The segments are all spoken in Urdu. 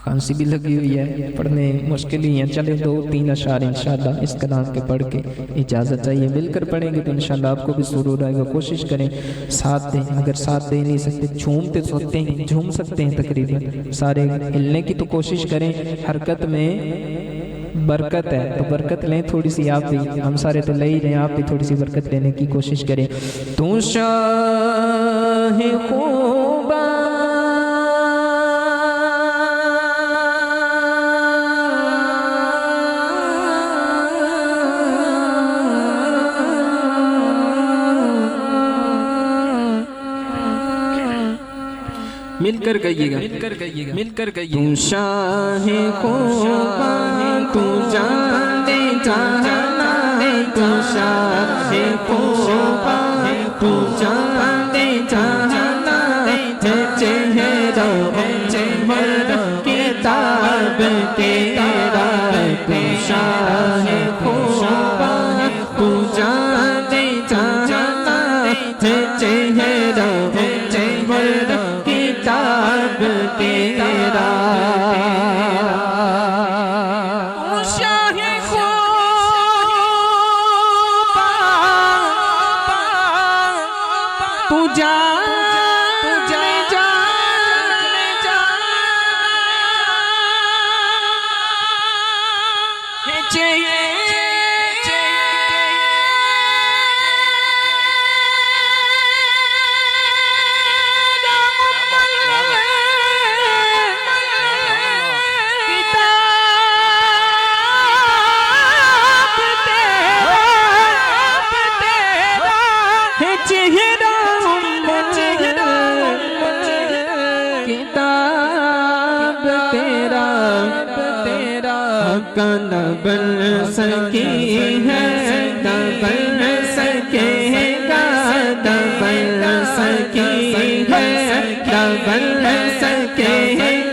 کھانسی بھی لگی ہوئی ہے، پڑھنے مشکل ہی ہیں، چلے 2-3 اشعار انشاءاللہ اس کلام کے پڑھ کے اجازت چاہیے، مل کر پڑھیں گے تو انشاءاللہ آپ کو بھی سرور آئے گا۔ کوشش کریں ساتھ دیں، اگر ساتھ دے نہیں سکتے جھومتے سوتے ہیں، جھوم سکتے ہیں تقریباً سارے، ہلنے کی تو کوشش کریں، حرکت میں برکت ہے تو برکت لیں تھوڑی سی آپ بھی، ہم سارے تو لے ہی رہے ہیں، آپ بھی تھوڑی سی برکت لینے کی کوشش کریں۔ تو شاہ خوبا مل کر گئیے گا، مل کر گئیے تو شاہ خوبا تو جانے جانا ہے، تو شاہ خوبا تو جانے جانا ہے، چہرہ چہرہ کتاب تیرا ہے، تو شاہ خوبا تو جانے جانا ہے، چہرہ چہرہ کتاب تیرا۔ تو شاہ خوبا تو جانے جانا ہے، چہرہ نہ بن سکی ہے، نہ بن سکے گا، نہ بن سکی ہے، نہ بن سکے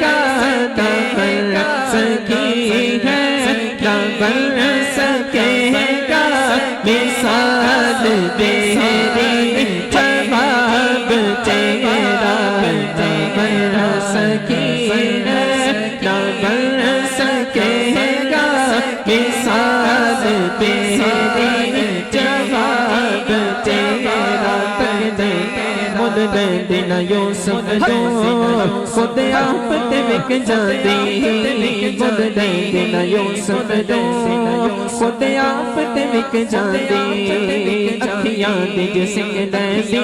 گا، نہ بن سکی ہے، نہ بن سکے گا، مثال تیری جواب تیرا، نہ بن سکی ہے، نہ بن سکے مثال تیری جواب تیرا۔ مد دینا یوسف جو خود آپ تے وک جاندی، مد دینا یوسف جو خود آپ تے وک جاندی، اکھیاں دی جسنگ لیندی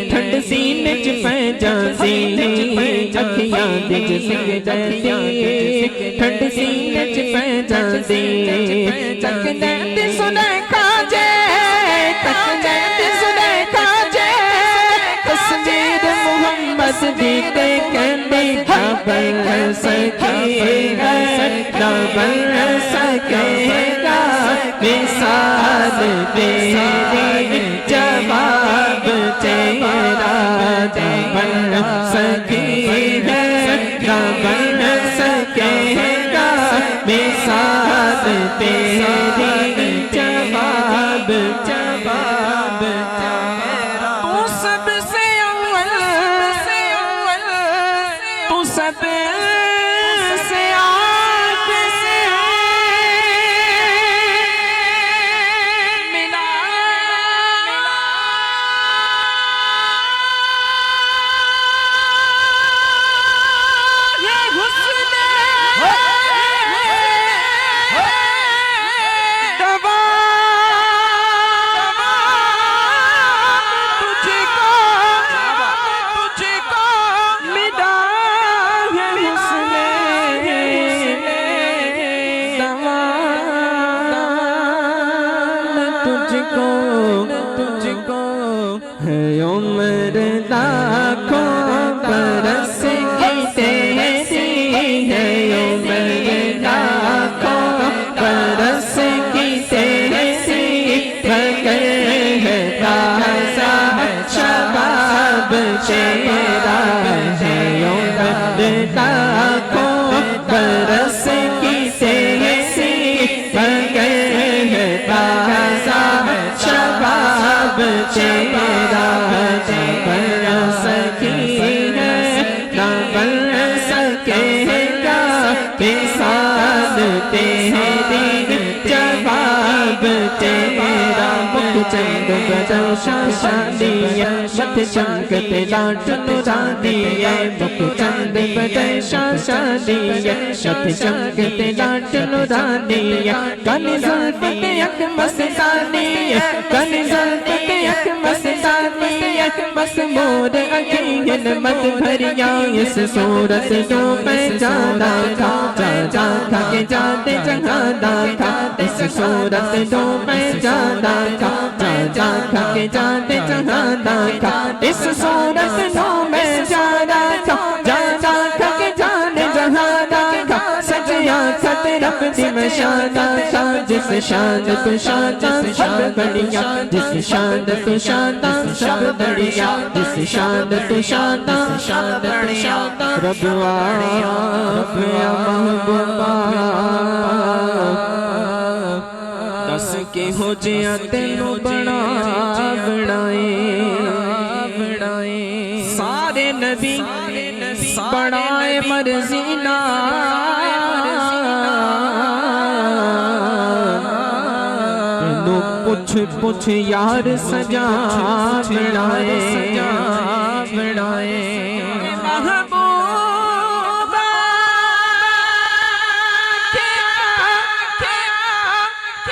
ٹھنڈ سینے چ پہ جاندی، اکھیاں دی جسنگ لیندی ٹھنڈ سینے چ پہ جاندی، تک نیند سنے کھاجے، تک نیند سنے کھاجے، تصویر محمد دی تے کہندی نہ بن سکی ہے، نہ بن سکے گا، مثال تیری جواب تیرا، نہ بن سکی ہے، نہ بن سکے گا، مثال تیری جواب جواب تیرا۔ تو سب سے اول، تو سب سے آگے ملا، یہ حسن تجھ کو ہے عمر لاکھوں برس کی تیری ہے، عمر لاکھوں برس کی تیری، مگر ہے تازہ شباب تیرا، ہے عمر لاکھوں برس کی تیری، مگر ہے تازہ شباب تیرا، نہ بن سکی ہے، نہ بن سکے گا، چند بدر شادی ہے مت چمکتے لاٹ نورانی ہے مکھ چند بدر شادی ہے مت چمکتے لاٹ نورانی ہے کانی زلف کے یک مستانی ہے کانی زلف کے یک مستانی ہے بس مور اکھین مت بھریا اس صورت تو پہچانا تھا جا تھا کہ جاتے جہانا تھا اس صورت تو پہچانا تھا جا تھا کہ جاتے جہانا تھا اس صورت تو میں جانا تھا جانا تھا کہ جانے جہانا تھا سجیا خط رب دی مشانہ تھا جس شان تو شانہ سب بڑھیا جس شان تو شانہ سب بڑھیا جس شان تو شانہ سب بڑھیا رب آپ یا محبوبہ دس کے ہو جیا تینوں بڑا بڑائے سارے نبی بڑائے مرزینا پوچھ پوچھ یار سجا بڑائے محبوبہ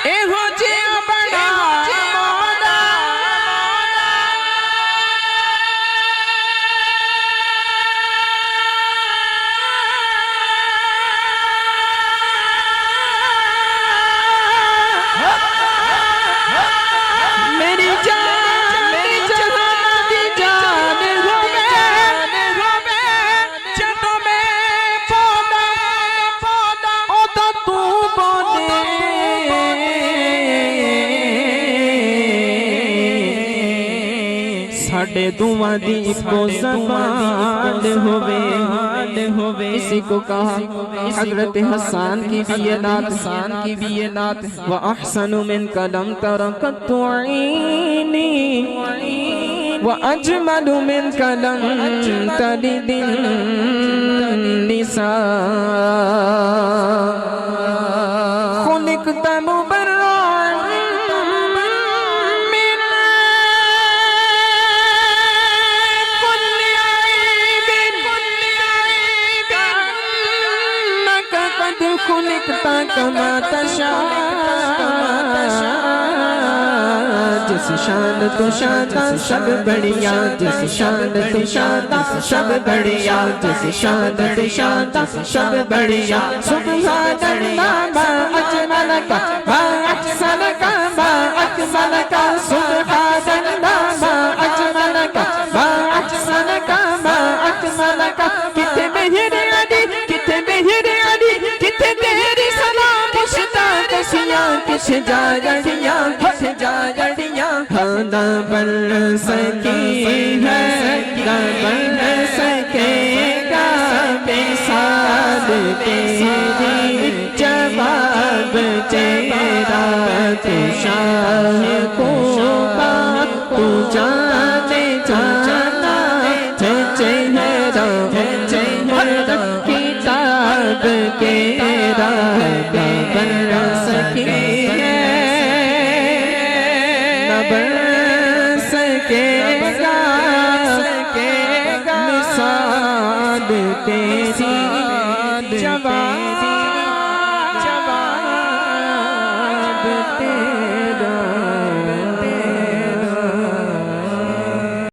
اے ہو جیا بڑا ساڑھے دعا دی کو زبان ہوئے اسی کو کہا حضرت حسان کی بھی یہ نعت وَأَحْسَنُ مِنْكَ لَمْ تَرَ قَطُّ عَيْنِي وَأَجْمَلُ مِنْكَ لَمْ تَلِدِ النِّسَاءُ خُلِقْتَ مُبَرَّأً خلقتا کما تشاء جس شان تو شانہ سب بڑھیا جس شان تو شانہ سب بڑھیا جس شان تو شانہ سب بڑھیا سبحان اللہ ما اجملک ما احسنک ما اکملک سبحان اللہ ما اجملک ما احسنک ما اکملک کتے مہر علی کتے مہر علی کتے تیری سلام پشتا کسیاں کس جاگڑیاں ہاں نہ بن سکی ہے نہ بن سکے گا مثال تیری جواب تیرا تو شاہ خوبا تو جانے جانا چہرہ کتاب کے راہ بن سکی ہے نہ بن سکے گا مثال تیری جواب تیرا